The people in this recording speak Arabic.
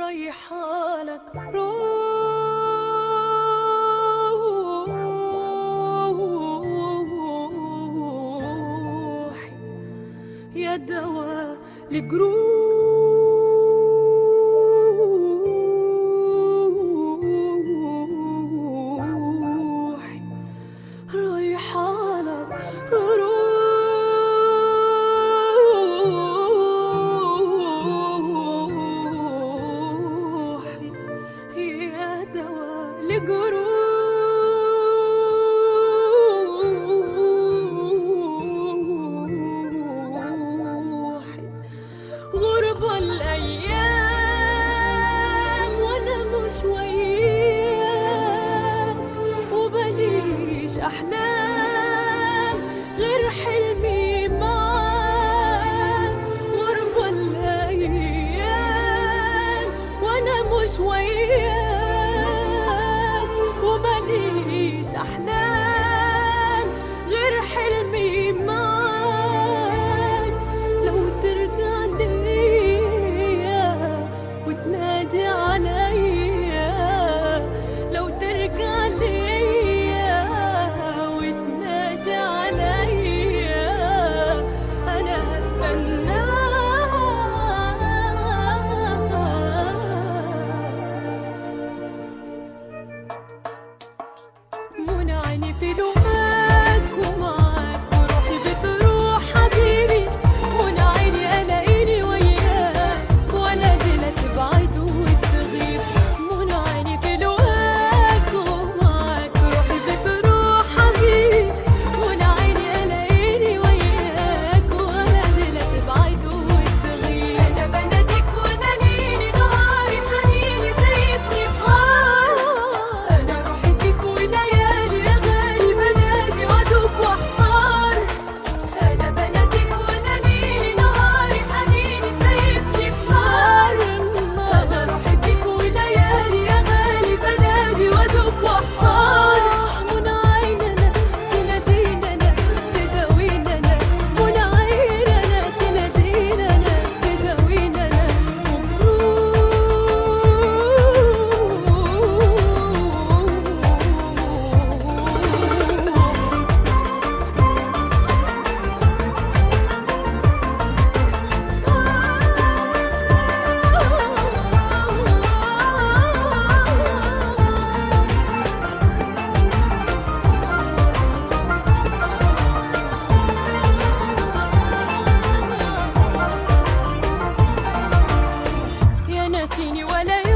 رايحالك روحي يا دوا لجروحي رايحالك روحي يا دوا لجروحي غربة الأيام وأنا مش وياك وبليش أحلام غير حلمي معاك. غربة الأيام وأنا مش وياك وبليش أحلام غير حلمي معاك. لو ترجع ليا وتنادي عليا، لو ترجع ليا وتنادي عليا أنا هستناك. منى عيني في لقاك ومعاك وروحي بتروح حبيبي. منى عيني الاقيني وياك ولا دي لا تبعد وتغيب. منى عيني في لقاك ومعاك وروحي بتروح حبيبي. منى عيني الاقيني وياك ولا دي لا تبعد وتغيب. انا بناديك وناديني نهاري بحنيني سايبني بغار. انا روحي فيك وليالي يا غالي بنادي وادوب واحتار. انا بناديك وناديني نهاري بحنيني سايبني بغار. انا روحي فيك وليالي يا غالي بنادي وادوب واحتار. منى عيننا تنادينا تداوينا، منى عيننا تنادينا تداوينا يا ناسيني ولا